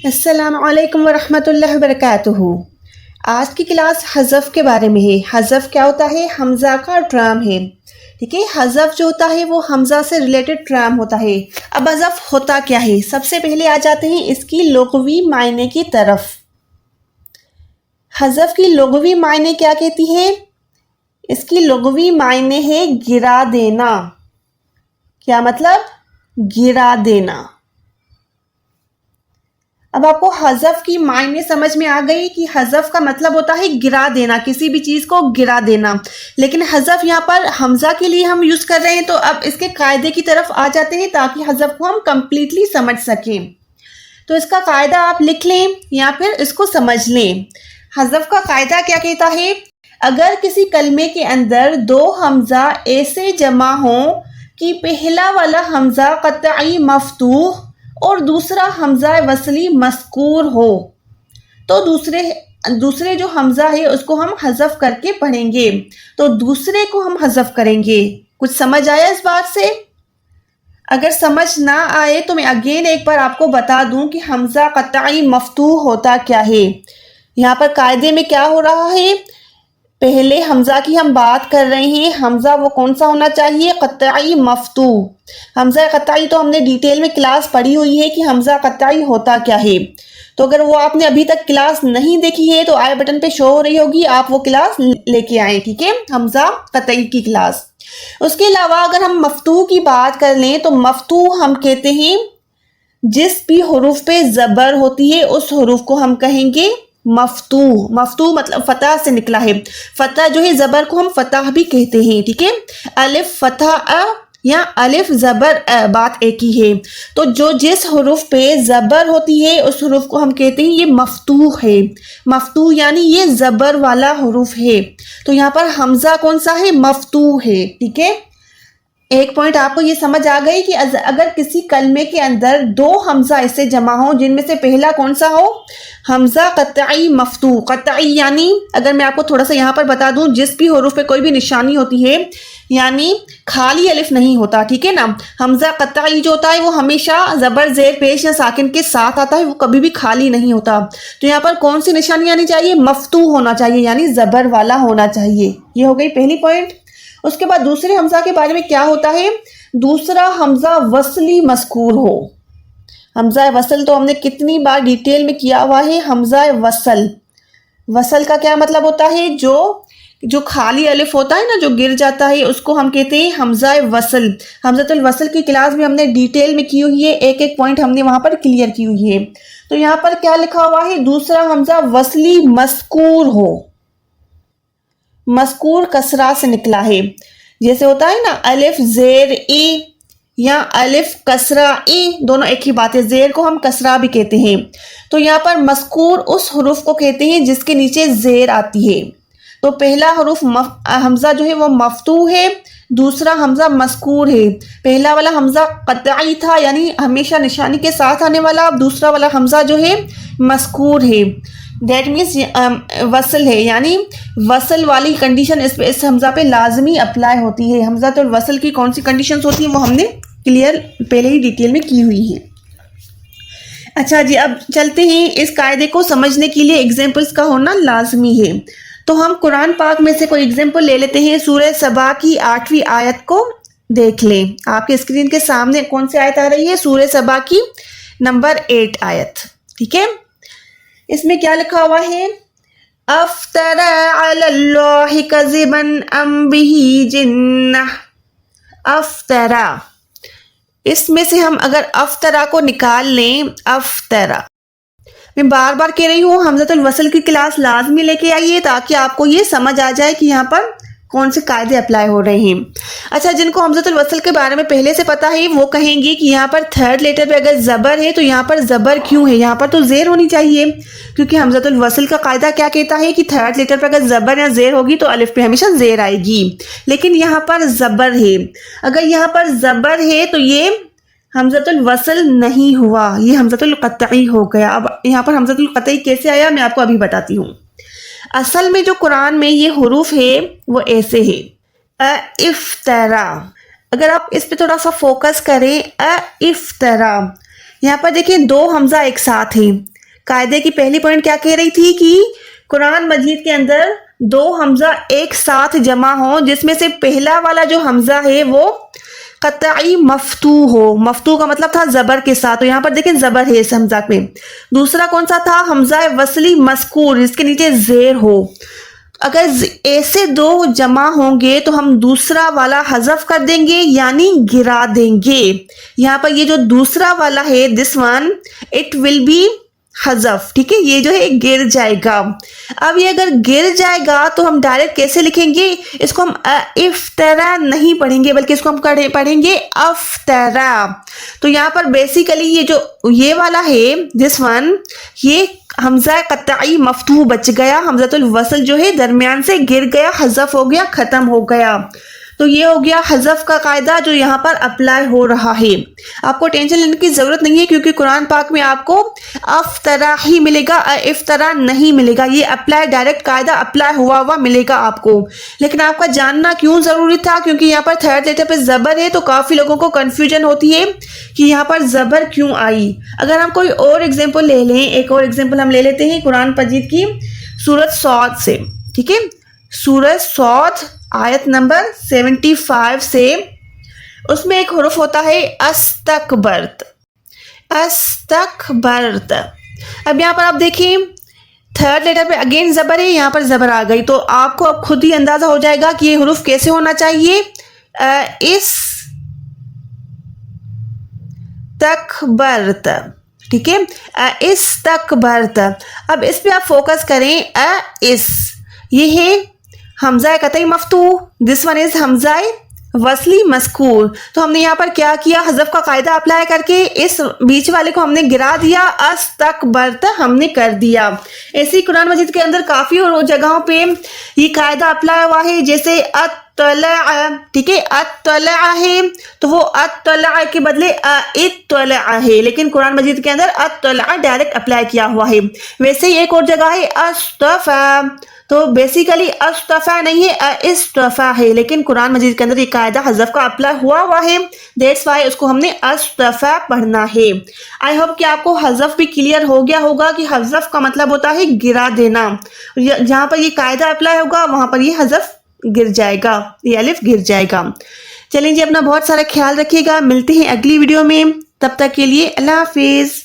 السلام علیکم ورحمۃ اللہ وبرکاتہ۔ آج کی کلاس حذف کے بارے میں ہے۔ حذف کیا ہوتا ہے؟ حمزہ کا ٹرم ہے، ٹھیک ہے۔ حذف جو ہوتا ہے وہ حمزہ سے ریلیٹڈ ٹرم ہوتا ہے۔ اب حذف ہوتا کیا ہے؟ سب سے پہلے آ جاتے ہیں اس کی لغوی معنی کی طرف۔ حذف کی لغوی معنی کیا کہتی ہے؟ اس کی لغوی معنی ہے گرا دینا۔ کیا مطلب؟ گرا دینا۔ اب آپ کو حذف کی معنی سمجھ میں آ گئی کہ حذف کا مطلب ہوتا ہے گرا دینا، کسی بھی چیز کو گرا دینا۔ لیکن حذف یہاں پر حمزہ کے لیے ہم یوز کر رہے ہیں، تو اب اس کے قاعدے کی طرف آ جاتے ہیں تاکہ حذف کو ہم کمپلیٹلی سمجھ سکیں۔ تو اس کا قاعدہ آپ لکھ لیں یا پھر اس کو سمجھ لیں۔ حذف کا قاعدہ کیا کہتا ہے؟ اگر کسی کلمے کے اندر دو حمزہ ایسے جمع ہوں کہ پہلا والا حمزہ قطعی مفتوح اور دوسرا حمزہ وصلی مذکور ہو، تو دوسرے جو حمزہ ہے اس کو ہم حذف کر کے پڑھیں گے، تو دوسرے کو ہم حذف کریں گے۔ کچھ سمجھ آیا اس بات سے؟ اگر سمجھ نہ آئے تو میں اگین ایک بار آپ کو بتا دوں کہ حمزہ قطعی مفتوح ہوتا کیا ہے۔ یہاں پر قاعدے میں کیا ہو رہا ہے؟ پہلے حمزہ کی ہم بات کر رہے ہیں۔ حمزہ وہ کون سا ہونا چاہیے؟ قطعی مفتوح۔ حمزہ قطعی تو ہم نے ڈیٹیل میں کلاس پڑھی ہوئی ہے کہ حمزہ قطعی ہوتا کیا ہے، تو اگر وہ آپ نے ابھی تک کلاس نہیں دیکھی ہے تو آئی بٹن پہ شو ہو رہی ہوگی، آپ وہ کلاس لے کے آئیں، ٹھیک ہے، حمزہ قطعی کی کلاس۔ اس کے علاوہ اگر ہم مفتوح کی بات کر لیں تو مفتوح ہم کہتے ہیں جس بھی حروف پہ زبر ہوتی ہے اس حروف کو ہم کہیں گے مفتوح۔ مفتوح مطلب فتح سے نکلا ہے۔ فتح جو ہے زبر کو ہم فتح بھی کہتے ہیں، ٹھیک ہے۔ الف فتح ا یا الف زبر ا، بات ایک ہی ہے۔ تو جس حروف پہ زبر ہوتی ہے اس حروف کو ہم کہتے ہیں یہ مفتوح ہے۔ مفتوح یعنی یہ زبر والا حروف ہے۔ تو یہاں پر حمزہ کون سا ہے؟ مفتوح ہے، ٹھیک ہے۔ ایک پوائنٹ آپ کو یہ سمجھ آ گئی کہ اگر کسی کلمے کے اندر دو حمزہ ایسے جمع ہوں جن میں سے پہلا کون سا ہو؟ حمزہ قطعی مفتوح۔ قطعی یعنی اگر میں آپ کو تھوڑا سا یہاں پر بتا دوں، جس بھی حروف پہ کوئی بھی نشانی ہوتی ہے یعنی خالی الف نہیں ہوتا، ٹھیک ہے نا۔ حمزہ قطعی جو ہوتا ہے وہ ہمیشہ زبر زیر پیش یا ساکن کے ساتھ آتا ہے، وہ کبھی بھی خالی نہیں ہوتا۔ تو یہاں پر کون سی نشانی آنی چاہیے؟ مفتوح ہونا چاہیے، یعنی زبر والا ہونا چاہیے۔ یہ ہو گئی پہلی پوائنٹ۔ اس کے بعد دوسرے حمزہ کے بارے میں کیا ہوتا ہے؟ دوسرا حمزہ وصلی مذکور ہو۔ حمزہ وصل تو ہم نے کتنی بار ڈیٹیل میں کیا ہوا ہے۔ حمزہ وصل، وصل کا کیا مطلب ہوتا ہے؟ جو خالی الف ہوتا ہے نا، جو گر جاتا ہے، اس کو ہم کہتے ہیں حمزہ وصل۔ حمزۃ الوصل کی کلاس بھی ہم نے ڈیٹیل میں کی ہوئی ہے، ایک ایک پوائنٹ ہم نے وہاں پر کلیئر کی ہوئی ہے۔ تو یہاں پر کیا لکھا ہوا ہے؟ دوسرا حمزہ وصلی مذکور ہو۔ مذکور کسرہ سے نکلا ہے، جیسے ہوتا ہے نا الف زیر ای یا الف کسرہ ای، دونوں ایک ہی بات ہے۔ زیر کو ہم کسرہ بھی کہتے ہیں۔ تو یہاں پر مذکور اس حروف کو کہتے ہیں جس کے نیچے زیر آتی ہے۔ تو پہلا حروف حمزہ جو ہے وہ مفتوح ہے، دوسرا حمزہ مذکور ہے۔ پہلا والا حمزہ قطعی تھا یعنی ہمیشہ نشانی کے ساتھ آنے والا، اب دوسرا والا حمزہ جو ہے مذکور ہے، دیٹ مینس وصل ہے، یعنی وصل والی کنڈیشن اس حمزہ پہ لازمی اپلائی ہوتی ہے۔ حمزہ الوصل کی کون سی کنڈیشنز ہوتی ہیں وہ ہم نے کلیئر پہلے ہی ڈیٹیل میں کی ہوئی ہیں۔ اچھا جی، اب چلتے ہیں، اس قاعدے کو سمجھنے کے لیے ایگزامپلس کا ہونا لازمی ہے۔ تو ہم قرآن پاک میں سے کوئی ایگزامپل لے لیتے ہیں۔ سورہ سبا کی 8ویں آیت کو دیکھ لیں۔ آپ کے اسکرین کے سامنے کون سی آیت آ رہی ہے؟ سورہ سبا کی نمبر 8 آیت، ٹھیک ہے۔ اس میں کیا لکھا ہوا ہے؟ افترا علی اللہ کذبا ام بہ جنہ۔ افترا، اس میں سے ہم اگر افترا کو نکال لیں، افترا، میں بار بار کہہ رہی ہوں حمزۃ الوصل کی کلاس لازمی لے کے آئیے تاکہ آپ کو یہ سمجھ آ جائے کہ یہاں پر کون سے قاعدے اپلائی ہو رہے ہیں۔ اچھا، جن کو حمزۃ الوصل کے بارے میں پہلے سے پتا ہے وہ کہیں گے کہ یہاں پر تھرڈ لیٹر پہ اگر زبر ہے تو یہاں پر زبر کیوں ہے؟ یہاں پر تو زیر ہونی چاہیے، کیونکہ حمزۃ الوصل کا قاعدہ کیا کہتا ہے کہ تھرڈ لیٹر پہ اگر زبر یا زیر ہوگی تو الف پہ ہمیشہ زیر آئے گی، لیکن یہاں پر زبر ہے۔ اگر یہاں پر زبر ہے تو یہ حمزۃ الوصل نہیں ہوا، یہ حمزۃ القطعی ہو گیا۔ اب یہاں پر حمزۃ القطعی کیسے آیا میں آپ کو ابھی بتاتی ہوں۔ اصل میں جو قرآن میں یہ حروف ہے وہ ایسے ہے، افترا۔ اگر آپ اس پہ تھوڑا سا فوکس کریں، افترا، یہاں پر دیکھیں دو حمزہ ایک ساتھ ہیں، قاعدے کی پہلی پوائنٹ کیا کہہ رہی تھی کہ قرآن مجید کے اندر دو حمزہ ایک ساتھ جمع ہوں جس میں سے پہلا والا جو حمزہ ہے وہ قطعی مفتوح ہو. مفتوح کا مطلب تھا زبر کے ساتھ, تو یہاں پر دیکھیں زبر ہے اس حمزہ میں. دوسرا کون سا تھا؟ حمزہ وصلی مذکور, اس کے نیچے زیر ہو. اگر ایسے دو جمع ہوں گے تو ہم دوسرا والا حذف کر دیں گے یعنی گرا دیں گے. یہاں پر یہ جو دوسرا والا ہے this one it will be حذف, ٹھیک ہے, یہ جو ہے گر جائے گا. اب یہ اگر گر جائے گا تو ہم ڈائریکٹ کیسے لکھیں گے؟ اس کو ہم افطرا نہیں پڑھیں گے بلکہ اس کو ہم پڑھیں گے افطرا. تو یہاں پر بیسیکلی یہ جو یہ والا ہے دس ون, یہ حمزہ قطعی مفتوح بچ گیا, حمزۃ الوصل جو ہے درمیان سے گر گیا, حذف ہو گیا, ختم ہو گیا. تو یہ ہو گیا حذف کا قاعدہ جو یہاں پر اپلائی ہو رہا ہے. آپ کو ٹینشن لینے کی ضرورت نہیں ہے کیونکہ قرآن پاک میں آپ کو افطرا ہی ملے گا, افطرا نہیں ملے گا. یہ اپلائی ڈائریکٹ قاعدہ اپلائی ہوا ملے گا آپ کو. لیکن آپ کا جاننا کیوں ضروری تھا؟ کیونکہ یہاں پر تھرڈ لیٹر پہ زبر ہے تو کافی لوگوں کو کنفیوژن ہوتی ہے کہ یہاں پر زبر کیوں آئی. اگر ہم کوئی اور ایگزامپل لے لیں, ایک اور ایگزامپل ہم لے لیتے ہیں قرآن مجید کی سورۃ صاد سے, ٹھیک ہے, سورۃ صاد آیت نمبر 75 سے. اس میں ایک حرف ہوتا ہے استکبرت, استکبرت. اب یہاں پر آپ دیکھیں تھرڈ لیٹر پہ اگین زبر ہے, یہاں پر زبر آ گئی تو آپ کو اب خود ہی اندازہ ہو جائے گا کہ یہ حرف کیسے ہونا چاہیے. اس تکبرت, ٹھیک ہے, استکبرت. اب اس پہ آپ فوکس کریں, اس یہ ہے حمزہ قطعی مفتوح, دس ون از حمزہ وصلی مذکور. تو ہم نے یہاں پر کیا کیا؟ حذف کا قاعدہ اپلائی کر کے اس بیچ والے کو ہم نے گرا دیا, استکبرت ہم نے کر دیا. ایسے ہی قرآن مجید کے اندر کافی اور جگہوں پہ یہ قاعدہ اپلائی ہوا ہے, جیسے اطلع, ٹھیک ہے, اطلع ہے تو وہ اطلع کے بدلے اطلع ہے, لیکن قرآن مجید کے اندر اطلع ڈائریکٹ اپلائی کیا ہوا ہے. ویسے ہی ایک اور جگہ ہے اصطفیٰ, تو بیسیکلی اصطفیٰ نہیں ہے, اصطفیٰ ہے, لیکن قرآن مجید کے اندر یہ قاعدہ حذف کا اپلائی ہوا ہے, دیٹس وائی اس کو ہم نے اصطفیٰ پڑھنا ہے. آئی ہوپ کہ آپ کو حذف بھی کلیئر ہو گیا ہوگا کہ حذف کا مطلب ہوتا ہے گرا دینا. جہاں پر یہ قاعدہ اپلائی ہوگا وہاں پر یہ حذف گر جائے گا, یہ الف گر جائے گا. چلیں جی, اپنا بہت سارا خیال رکھیے گا, ملتے ہیں اگلی ویڈیو میں, تب تک کے لیے اللہ حافظ.